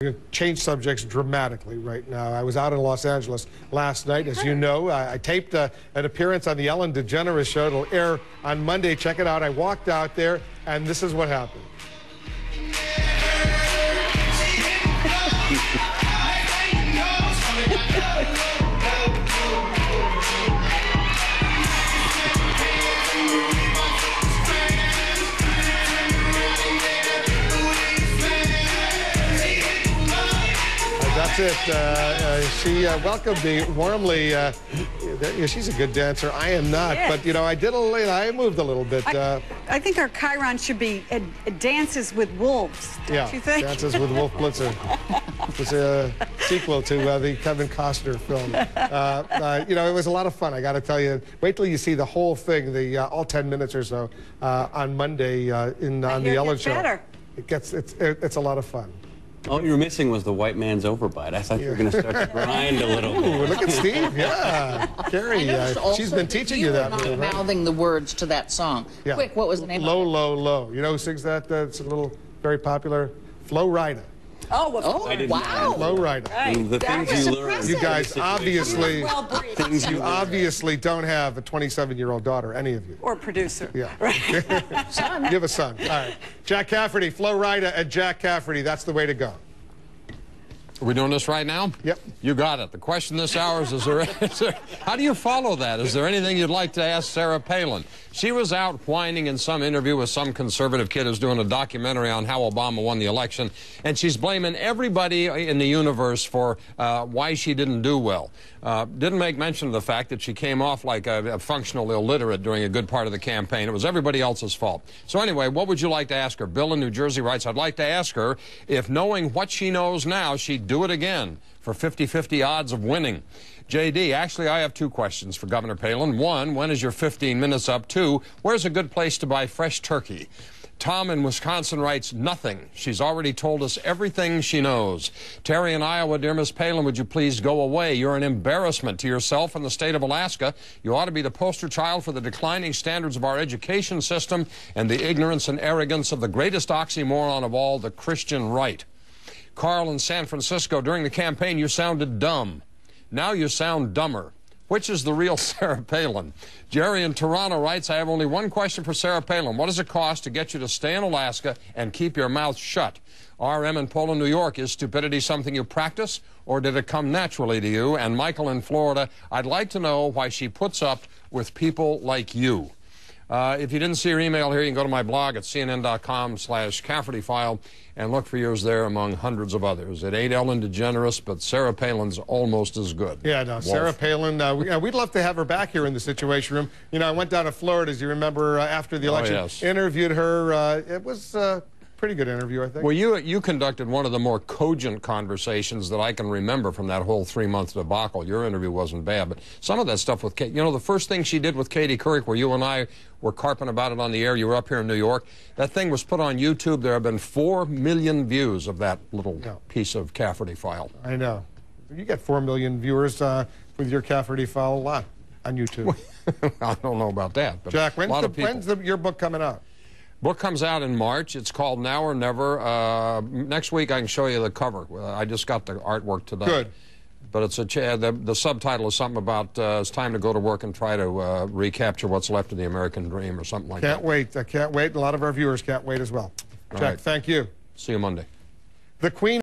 We're going to change subjects dramatically right now. I was out in Los Angeles last night, as you know. I taped an appearance on the Ellen DeGeneres show. It'll air on Monday. Check it out. I walked out there, and this is what happened. That's it. She welcomed me warmly. She's a good dancer. I am not, but you know, I did a little. I moved a little bit. I think our Chiron should be Dances with Wolves. Don't you think? Dances with Wolf Blitzer. It was a sequel to the Kevin Costner film. You know, it was a lot of fun. I got to tell you. Wait till you see the whole thing, all 10 minutes or so, on Monday on the Ellen show. It's a lot of fun. All you were missing was the white man's overbite. I thought you were going to start to grind a little bit. Ooh, look at Steve, yeah. Carrie, she's been teaching you that. You were mouthing the words to that song. Yeah. Quick, what was the name Low, of it? Low, Low. You know who sings that? It's a little, very popular. Flo Rida. Oh, wow. Flo Rida. Right. The things you learn. You guys obviously, you obviously don't have a 27-year-old daughter, any of you. Or producer. Yeah. Son. You have a son. All right. Jack Cafferty, Flo Rida and Jack Cafferty. That's the way to go. Are we doing this right now? Yep. You got it. The question this hour is there, how do you follow that? Is there anything you'd like to ask Sarah Palin? She was out whining in some interview with some conservative kid who's doing a documentary on how Obama won the election, and she's blaming everybody in the universe for why she didn't do well. Didn't make mention of the fact that she came off like a functional illiterate during a good part of the campaign. It was everybody else's fault. So anyway, what would you like to ask her? Bill in New Jersey writes, I'd like to ask her if, knowing what she knows now, she'd do it again for 50-50 odds of winning. JD, actually, I have two questions for Governor Palin. One, when is your 15 minutes up? Two, where's a good place to buy fresh turkey? Tom in Wisconsin writes, nothing. She's already told us everything she knows. Terry in Iowa, dear Miss Palin, would you please go away? You're an embarrassment to yourself and the state of Alaska. You ought to be the poster child for the declining standards of our education system and the ignorance and arrogance of the greatest oxymoron of all, the Christian right. Carl in San Francisco, during the campaign, you sounded dumb. Now you sound dumber. Which is the real Sarah Palin? Jerry in Toronto writes, I have only one question for Sarah Palin. What does it cost to get you to stay in Alaska and keep your mouth shut? RM in Poland, New York, is stupidity something you practice, or did it come naturally to you? And Michael in Florida, I'd like to know why she puts up with people like you. If you didn't see your email here, you can go to my blog at cnn.com/CaffertyFile and look for yours there among hundreds of others. It ain't Ellen DeGeneres, but Sarah Palin's almost as good. Yeah, no, Sarah Palin, we'd love to have her back here in the Situation Room. You know, I went down to Florida, as you remember, after the election, interviewed her. It was pretty good interview, I think. Well, you conducted one of the more cogent conversations that I can remember from that whole 3-month debacle. Your interview wasn't bad, but some of that stuff with Kate, you know, the first thing she did with Katie Couric, where you and I were carping about it on the air, you were up here in New York, that thing was put on YouTube. There have been 4 million views of that little piece of Cafferty file. I know. You get 4 million viewers with your Cafferty file a lot on YouTube. I don't know about that. But Jack, when's your book coming out? Book comes out in March. It's called Now or Never. Next week I can show you the cover. I just got the artwork today. Good. But it's the subtitle is something about it's time to go to work and try to recapture what's left of the American dream or something like that. Can't wait. I can't wait. A lot of our viewers can't wait as well. Jack, thank you. See you Monday. The Queen.